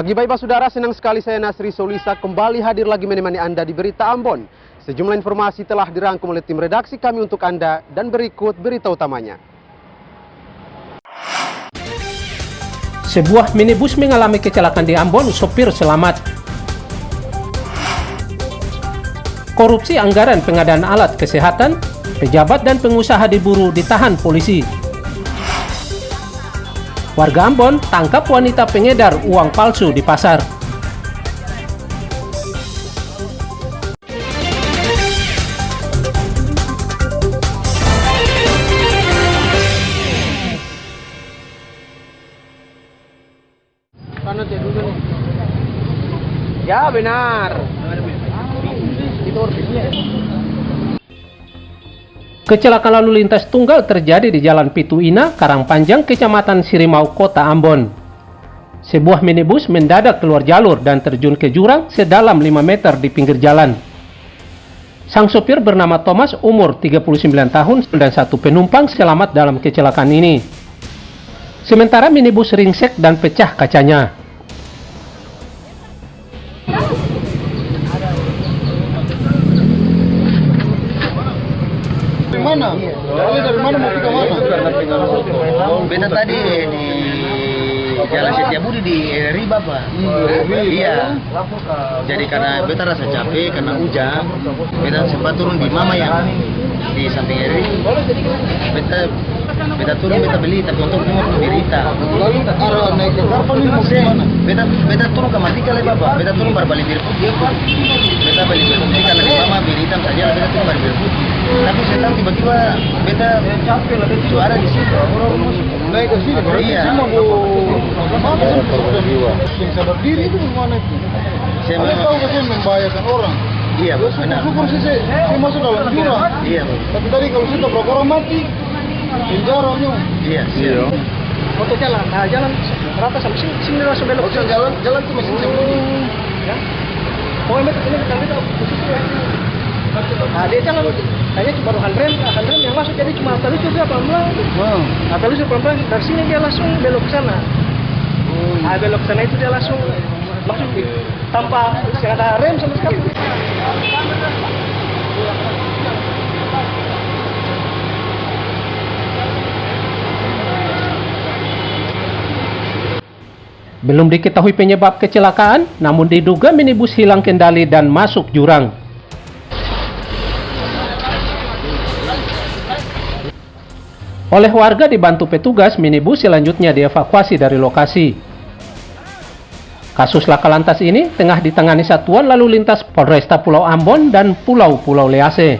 Pagi baik Pak Saudara, senang sekali saya Nasri Solisa kembali hadir lagi menemani Anda di Berita Ambon. Sejumlah informasi telah dirangkum oleh tim redaksi kami untuk Anda dan berikut berita utamanya. Sebuah minibus mengalami kecelakaan di Ambon, sopir selamat. Korupsi anggaran pengadaan alat kesehatan, pejabat dan pengusaha diburu ditahan polisi. Warga Ambon tangkap wanita pengedar uang palsu di pasar. Ya benar. Kecelakaan lalu lintas tunggal terjadi di Jalan Pituina, Karangpanjang, Kecamatan Sirimau, Kota Ambon. Sebuah minibus mendadak keluar jalur dan terjun ke jurang sedalam 5 meter di pinggir jalan. Sang sopir bernama Thomas, umur 39 tahun, dan satu penumpang selamat dalam kecelakaan ini. Sementara minibus ringsek dan pecah kacanya. Mana? Dari mana mau ke mana? Beta tadi di Jalan Setiabudi di Riba, Pak. Iya. Jadi karena beta rasa capek karena hujan, beta sempat turun di Mama yang di samping Eri. Beta turun, beta beli, tapi untuk umur berita. Lalu arah naik ke Karpan ini mau ke mana? Beta turun ke Matika lah, Bapak. Beta turun baru balik Birputih. Beta balik Birputih karena di Mama berita saja, beta turun baru Birputih. Tapi saya tahu tiba-tiba beta suara di situ. Naik ke sini, berarti Iya. semua mau korban jiwa. Yang sadar diri itu gimana itu? Saya tahu kan saya membahayakan orang. Iya, Ya benar. syukur sih saya masuk dalam jurang. Iya, Pak. Tapi tadi kalau saya tabrak orang mati, penjaranya. Iya. Untuk jalan, jalan rata sampai sini langsung belok. Oke, jalan tuh masih sembunyi. Ya. Pokoknya ini kita posisi ya. Nah, dia jalan kayaknya baru handrem yang masuk, jadi cuma telusur dia pelan-pelan. Nah, telusur pelan-pelan dari sini dia langsung belok ke sana. Nah, belok ke sana itu dia langsung tanpa ada rem sama sekali. Belum diketahui penyebab kecelakaan, namun diduga minibus hilang kendali dan masuk jurang. Oleh warga dibantu petugas, minibus selanjutnya dievakuasi dari lokasi. Kasus laka lantas ini tengah ditangani Satuan Lalu Lintas Polresta Pulau Ambon dan Pulau-Pulau Lease.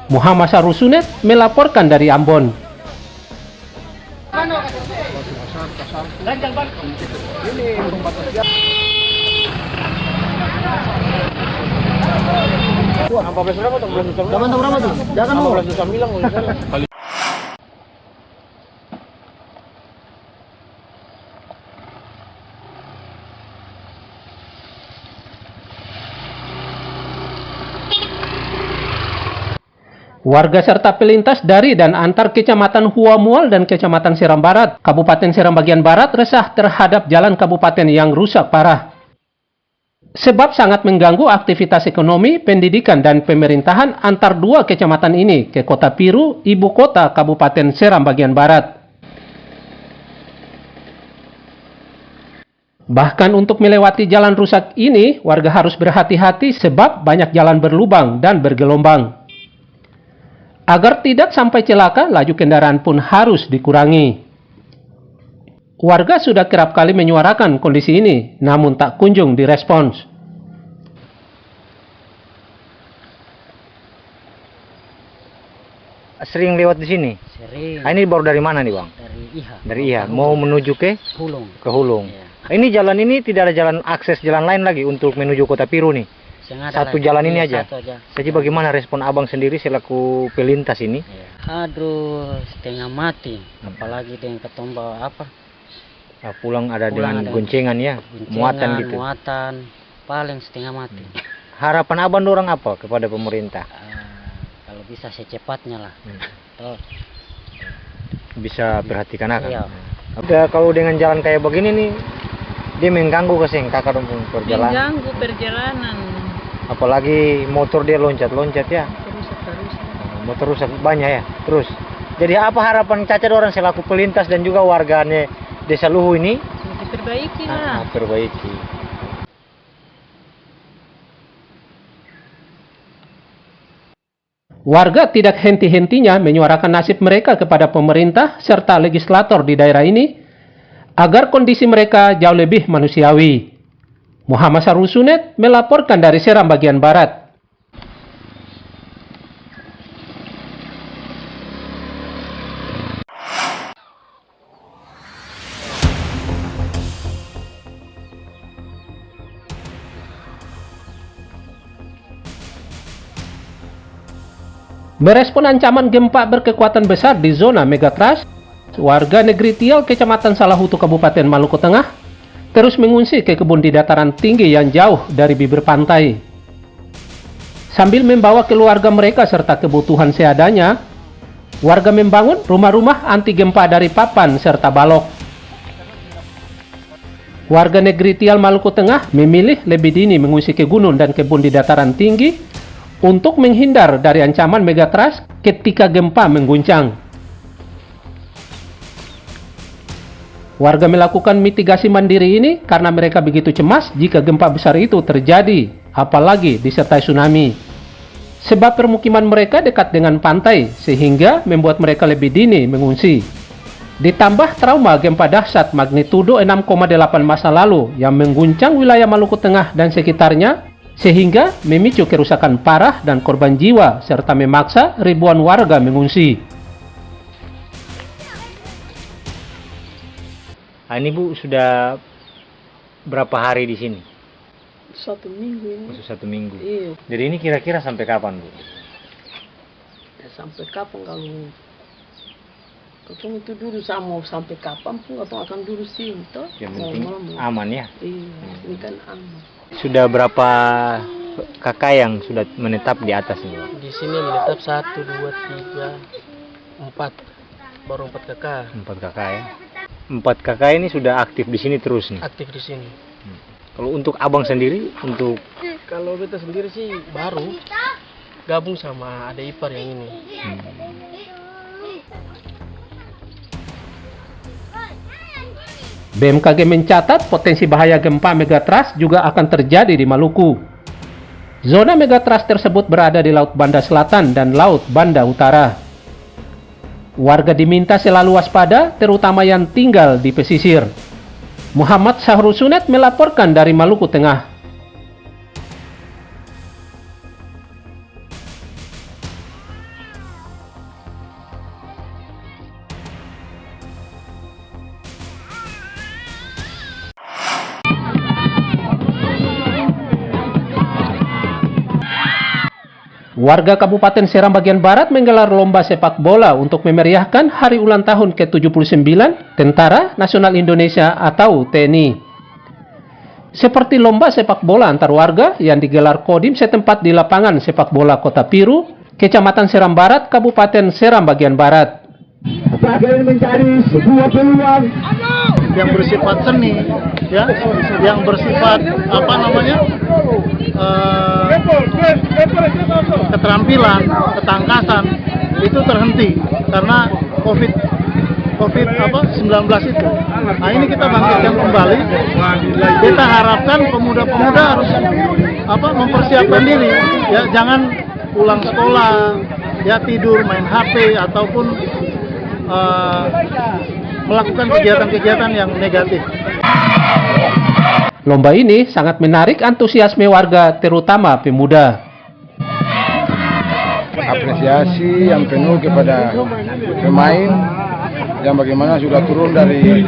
Muhammad Sarusunet melaporkan dari Ambon. Berapa tuh? Jangan mau. Warga serta pelintas dari dan antar Kecamatan Hua Mual dan Kecamatan Seram Barat, Kabupaten Seram bagian Barat resah terhadap jalan kabupaten yang rusak parah. Sebab sangat mengganggu aktivitas ekonomi, pendidikan, dan pemerintahan antar dua kecamatan ini ke Kota Piru, ibu kota Kabupaten Seram bagian Barat. Bahkan untuk melewati jalan rusak ini, warga harus berhati-hati sebab banyak jalan berlubang dan bergelombang. Agar tidak sampai celaka, laju kendaraan pun harus dikurangi. Warga sudah kerap kali menyuarakan kondisi ini, namun tak kunjung direspons. Sering lewat di sini? Sering. Ini baru dari mana nih, Bang? Dari Iha. Dari Iha. Mau menuju ke Hulung. Hulung. Iya. Ini jalan ini tidak ada jalan akses jalan lain lagi untuk menuju Kota Piru nih. Satu jalan ini aja. Satu aja. Jadi bagaimana respon Abang sendiri selaku pelintas ini? Iya. Aduh, setengah mati. Apalagi dengan ketomba apa? Nah, pulang ada Pulang dengan ada goncengan ya, muatan gitu. Muatan, paling setengah mati. Harapan Abang dorang apa kepada pemerintah? Kalau bisa secepatnya lah. Toh, Bisa perhatikan akan. Iya. Udah, kalau dengan jalan kayak begini nih, Dia mengganggu keseng kakak dong perjalanan. Mengganggu perjalanan. Apalagi motor dia loncat-loncat ya. Terus. Motor rusak banyak ya. Terus. Jadi apa harapan Caca orang selaku pelintas dan juga warganya Desa Luhu ini? Diperbaiki lah. Perbaiki. Warga tidak henti-hentinya menyuarakan nasib mereka kepada pemerintah serta legislator di daerah ini agar kondisi mereka jauh lebih manusiawi. Muhammad Sarusunet melaporkan dari Seram bagian Barat. Merespon ancaman gempa berkekuatan besar di zona megatrust, warga negeri Tial, Kecamatan Salahutu, Kabupaten Maluku Tengah, terus mengungsi ke kebun di dataran tinggi yang jauh dari bibir pantai. Sambil membawa keluarga mereka serta kebutuhan seadanya, warga membangun rumah-rumah anti gempa dari papan serta balok. Warga negeri Tial, Maluku Tengah memilih lebih dini mengungsi ke gunung dan kebun di dataran tinggi untuk menghindar dari ancaman megatrust ketika gempa mengguncang. Warga melakukan mitigasi mandiri ini karena mereka begitu cemas jika gempa besar itu terjadi, apalagi disertai tsunami. Sebab permukiman mereka dekat dengan pantai, sehingga membuat mereka lebih dini mengungsi. Ditambah trauma gempa dahsyat magnitudo 6,8 masa lalu yang mengguncang wilayah Maluku Tengah dan sekitarnya, sehingga memicu kerusakan parah dan korban jiwa serta memaksa ribuan warga mengungsi. Ini Bu sudah berapa hari di sini? 1 minggu ini. Masuk 1 minggu. Iya. Jadi ini kira-kira sampai kapan Bu? Ya, sampai kapan kalau itu dulu mau sampai kapan pun atau akan dulu sini toh. Yang penting aman ya. Iya, ini kan aman. Sudah berapa kakak yang sudah menetap di atas ini? Di sini menetap 1, 2, 3, 4. Baru 4 kakak. 4 kakak ya. 4 kakak ini sudah aktif di sini terus nih. Aktif di sini. Kalau untuk abang sendiri, untuk Kalau beta sendiri sih baru gabung sama ada ipar yang ini. BMKG mencatat potensi bahaya gempa megatrust juga akan terjadi di Maluku. Zona megatrust tersebut berada di Laut Banda Selatan dan Laut Banda Utara. Warga diminta selalu waspada, terutama yang tinggal di pesisir. Muhammad Sarusunet melaporkan dari Maluku Tengah. Warga Kabupaten Seram bagian Barat menggelar lomba sepak bola untuk memeriahkan hari ulang tahun ke-79 Tentara Nasional Indonesia atau TNI. Seperti lomba sepak bola antar warga yang digelar Kodim setempat di lapangan sepak bola Kota Piru, Kecamatan Seram Barat, Kabupaten Seram bagian Barat. Bagian mencari sebuah peluang yang bersifat seni, ya, yang bersifat keterampilan, ketangkasan itu terhenti karena COVID-19 itu. Nah ini kita bangkitkan kembali. Kita harapkan pemuda-pemuda harus mempersiapkan diri, ya, jangan pulang sekolah, ya tidur main HP ataupun melakukan kegiatan-kegiatan yang negatif. Lomba ini sangat menarik antusiasme warga, terutama pemuda. Apresiasi yang penuh kepada pemain yang bagaimana sudah turun dari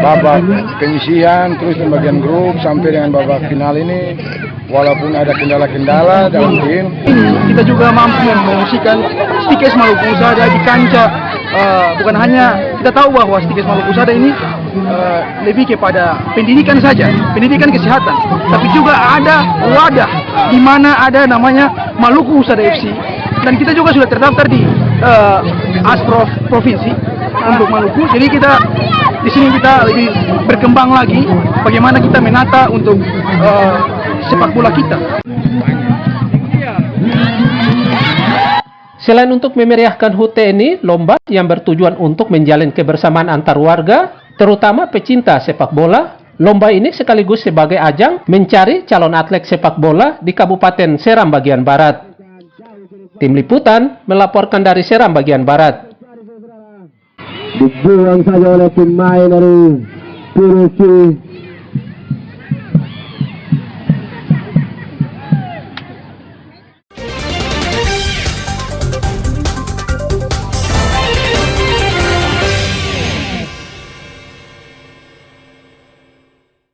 babak penyisihan terus di bagian grup sampai dengan babak final ini, walaupun ada kendala-kendala dalam tim. Kita juga mampu mempromosikan Stikes Maluku Usada di kancah. Bukan hanya kita tahu bahwa Stikes Maluku Usada ini lebih kepada pendidikan saja, pendidikan kesehatan, tapi juga ada wadah di mana ada namanya Maluku Usada FC, dan kita juga sudah terdaftar di Asprof Provinsi untuk Maluku. Jadi kita di sini kita lebih berkembang lagi bagaimana kita menata untuk sepak bola kita. Selain untuk memeriahkan HUT TNI, lomba yang bertujuan untuk menjalin kebersamaan antar warga, terutama pecinta sepak bola, lomba ini sekaligus sebagai ajang mencari calon atlet sepak bola di Kabupaten Seram bagian Barat. Tim Liputan melaporkan dari Seram bagian Barat. Dibuang saja oleh pemain dari Turki.